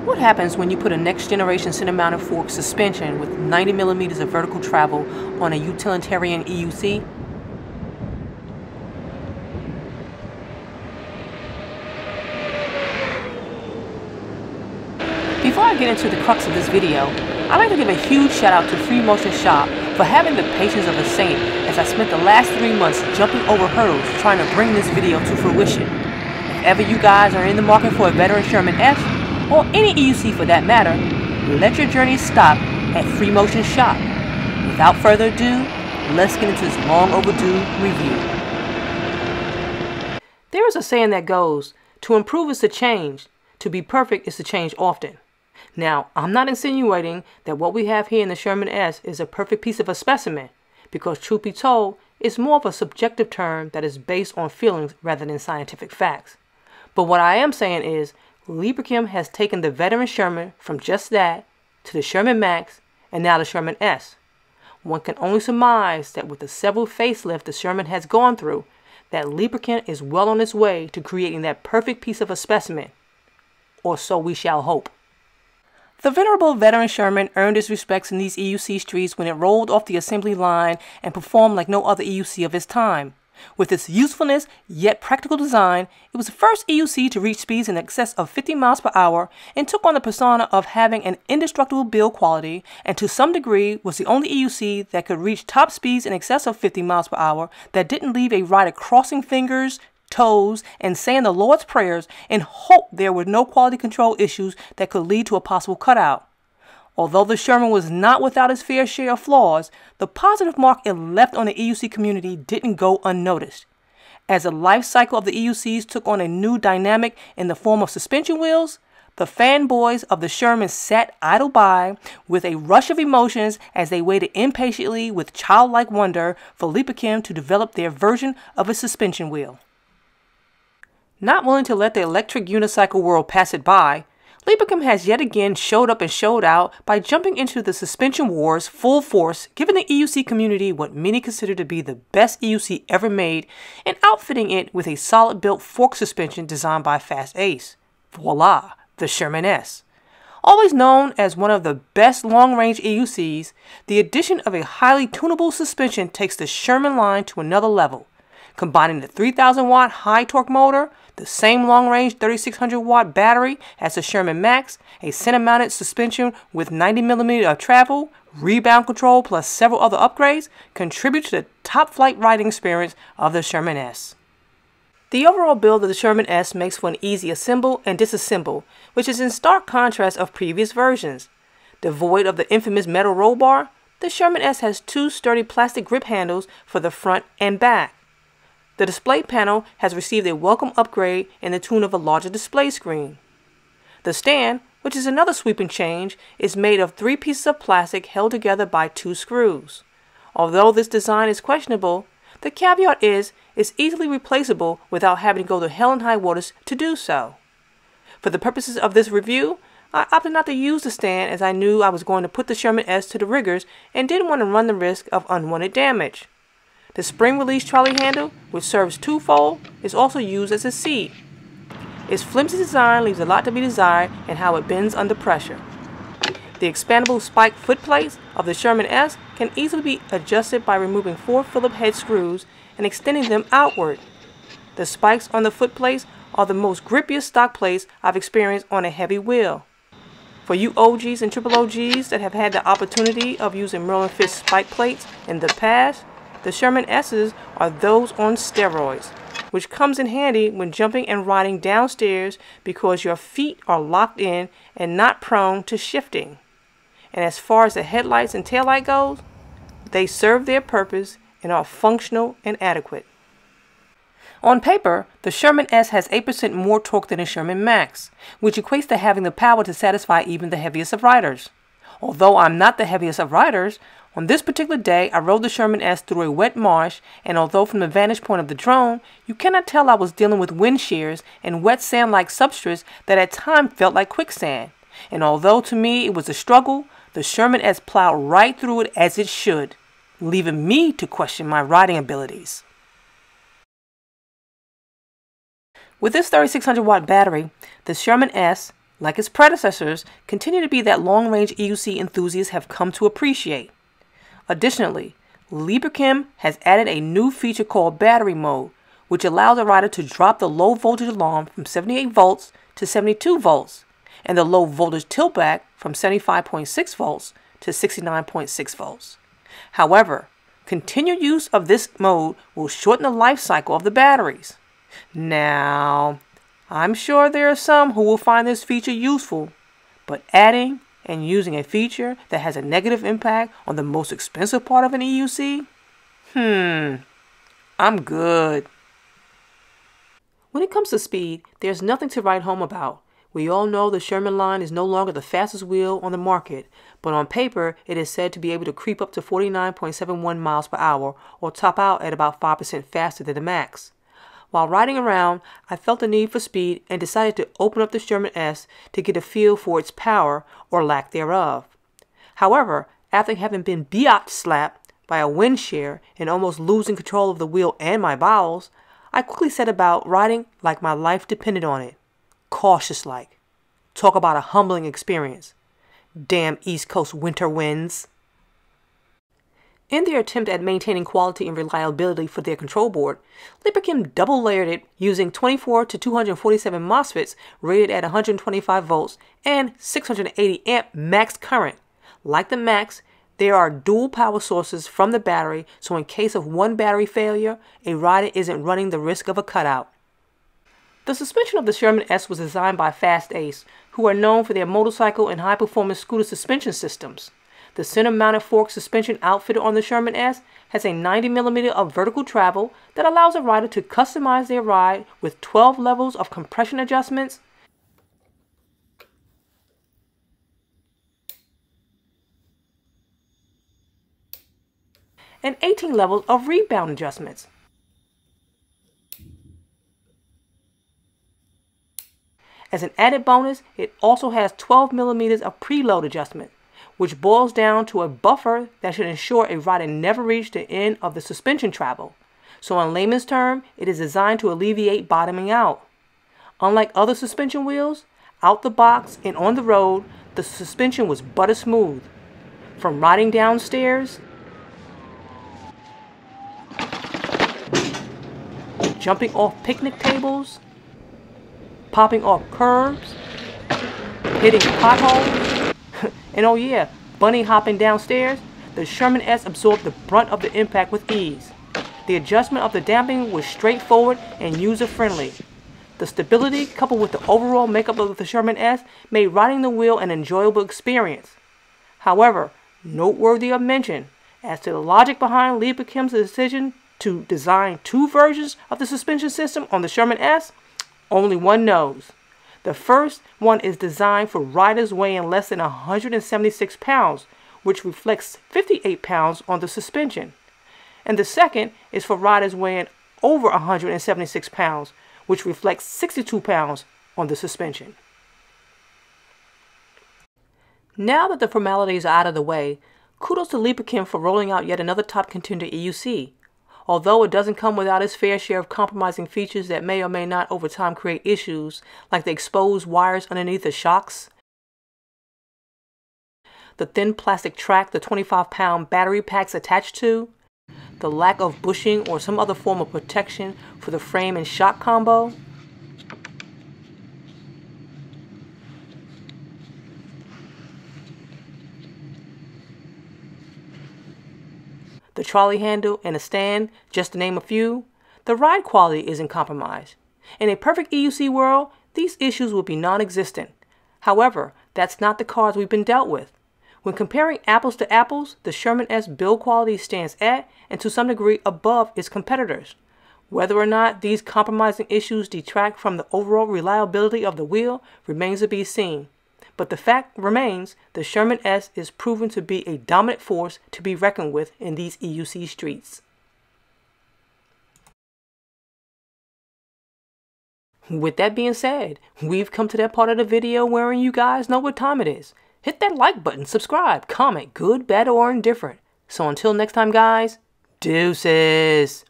What happens when you put a next-generation center-mounted fork suspension with 90 millimeters of vertical travel on a utilitarian EUC? Before I get into the crux of this video, I'd like to give a huge shout out to Free Motion Shop for having the patience of a saint as I spent the last 3 months jumping over hurdles trying to bring this video to fruition. If ever you guys are in the market for a Veteran Sherman S, or any EUC for that matter, let your journey stop at Free Motion Shop. Without further ado, let's get into this long overdue review. There is a saying that goes, to improve is to change, to be perfect is to change often. Now, I'm not insinuating that what we have here in the Sherman S is a perfect piece of a specimen, because truth be told, it's more of a subjective term that is based on feelings rather than scientific facts. But what I am saying is, Librachem has taken the Veteran Sherman from just that to the Sherman Max and now the Sherman S. One can only surmise that with the several facelifts the Sherman has gone through, that Librachem is well on its way to creating that perfect piece of a specimen. Or so we shall hope. The venerable Veteran Sherman earned his respects in these EUC streets when it rolled off the assembly line and performed like no other EUC of its time. With its usefulness yet practical design, it was the first EUC to reach speeds in excess of 50 miles per hour and took on the persona of having an indestructible build quality, and to some degree was the only EUC that could reach top speeds in excess of 50 miles per hour that didn't leave a rider crossing fingers, toes, and saying the Lord's prayers in hope there were no quality control issues that could lead to a possible cutout. Although the Sherman was not without its fair share of flaws, the positive mark it left on the EUC community didn't go unnoticed. As the life cycle of the EUCs took on a new dynamic in the form of suspension wheels, the fanboys of the Sherman sat idle by with a rush of emotions as they waited impatiently with childlike wonder for Librachem to develop their version of a suspension wheel. Not willing to let the electric unicycle world pass it by, Librachem has yet again showed up and showed out by jumping into the suspension wars full force, giving the EUC community what many consider to be the best EUC ever made and outfitting it with a solid-built fork suspension designed by Fast Ace. Voila, the Sherman S. Always known as one of the best long-range EUCs, the addition of a highly tunable suspension takes the Sherman line to another level. Combining the 3,000-watt high-torque motor, the same long-range 3,600-watt battery as the Sherman Max, a center-mounted suspension with 90 millimeters of travel, rebound control, plus several other upgrades, contribute to the top-flight riding experience of the Sherman S. The overall build of the Sherman S makes for an easy assemble and disassemble, which is in stark contrast of previous versions. Devoid of the infamous metal roll bar, the Sherman S has two sturdy plastic grip handles for the front and back. The display panel has received a welcome upgrade in the tune of a larger display screen. The stand, which is another sweeping change, is made of 3 pieces of plastic held together by 2 screws. Although this design is questionable, the caveat is it's easily replaceable without having to go to hell and high waters to do so. For the purposes of this review, I opted not to use the stand as I knew I was going to put the Sherman S to the rigors and didn't want to run the risk of unwanted damage. The spring-release trolley handle, which serves twofold, is also used as a seat. Its flimsy design leaves a lot to be desired in how it bends under pressure. The expandable spike foot plates of the Sherman S can easily be adjusted by removing 4 Phillips head screws and extending them outward. The spikes on the foot plates are the most grippiest stock plates I've experienced on a heavy wheel. For you OGs and triple OGs that have had the opportunity of using Merlin Fish spike plates in the past, the Sherman S's are those on steroids, which comes in handy when jumping and riding downstairs because your feet are locked in and not prone to shifting. And as far as the headlights and taillight goes, they serve their purpose and are functional and adequate. On paper, the Sherman S has 8% more torque than a Sherman Max, which equates to having the power to satisfy even the heaviest of riders. Although I'm not the heaviest of riders, on this particular day I rode the Sherman S through a wet marsh, and although from the vantage point of the drone, you cannot tell I was dealing with wind shears and wet sand-like substrates that at times felt like quicksand. And although to me it was a struggle, the Sherman S plowed right through it as it should, leaving me to question my riding abilities. With this 3,600 watt battery, the Sherman S like its predecessors, continue to be that long-range EUC enthusiasts have come to appreciate. Additionally, Librachem has added a new feature called battery mode, which allows a rider to drop the low voltage alarm from 78 volts to 72 volts, and the low voltage tiltback from 75.6 volts to 69.6 volts. However, continued use of this mode will shorten the life cycle of the batteries. Now, I'm sure there are some who will find this feature useful, but adding and using a feature that has a negative impact on the most expensive part of an EUC? I'm good. When it comes to speed, there's nothing to write home about. We all know the Sherman line is no longer the fastest wheel on the market, but on paper it is said to be able to creep up to 49.71 miles per hour or top out at about 5% faster than the max. While riding around, I felt the need for speed and decided to open up the Sherman S to get a feel for its power or lack thereof. However, after having been biatch slapped by a wind shear and almost losing control of the wheel and my bowels, I quickly set about riding like my life depended on it. Cautious-like. Talk about a humbling experience. Damn East Coast winter winds. In their attempt at maintaining quality and reliability for their control board, Librachem double-layered it using 24 to 247 MOSFETs rated at 125 volts and 680 amp max current. Like the Max, there are dual power sources from the battery, so in case of one battery failure, a rider isn't running the risk of a cutout. The suspension of the Sherman S was designed by Fast Ace, who are known for their motorcycle and high-performance scooter suspension systems. The center-mounted fork suspension outfitted on the Sherman S has a 90mm of vertical travel that allows a rider to customize their ride with 12 levels of compression adjustments, and 18 levels of rebound adjustments. As an added bonus, it also has 12mm of preload adjustment, which boils down to a buffer that should ensure a rider never reach the end of the suspension travel. So in layman's term, it is designed to alleviate bottoming out. Unlike other suspension wheels, out the box and on the road, the suspension was butter smooth. From riding downstairs, jumping off picnic tables, popping off curbs, hitting potholes, and oh yeah, bunny hopping downstairs, the Sherman S absorbed the brunt of the impact with ease. The adjustment of the damping was straightforward and user-friendly. The stability, coupled with the overall makeup of the Sherman S, made riding the wheel an enjoyable experience. However, noteworthy of mention, as to the logic behind Librachem's decision to design two versions of the suspension system on the Sherman S, only one knows. The first one is designed for riders weighing less than 176 pounds, which reflects 58 pounds on the suspension. And the second is for riders weighing over 176 pounds, which reflects 62 pounds on the suspension. Now that the formalities are out of the way, kudos to Librachem for rolling out yet another top contender EUC. Although it doesn't come without its fair share of compromising features that may or may not over time create issues, like the exposed wires underneath the shocks, the thin plastic track the 25-pound battery packs attached to, the lack of bushing or some other form of protection for the frame and shock combo, the trolley handle and a stand, just to name a few, the ride quality isn't compromised. In a perfect EUC world, these issues would be non-existent. However, that's not the cards we've been dealt with. When comparing apples to apples, the Sherman S build quality stands at, and to some degree above, its competitors. Whether or not these compromising issues detract from the overall reliability of the wheel remains to be seen. But the fact remains, the Sherman S is proven to be a dominant force to be reckoned with in these EUC streets. With that being said, we've come to that part of the video wherein you guys know what time it is. Hit that like button, subscribe, comment, good, bad, or indifferent. So until next time guys, deuces.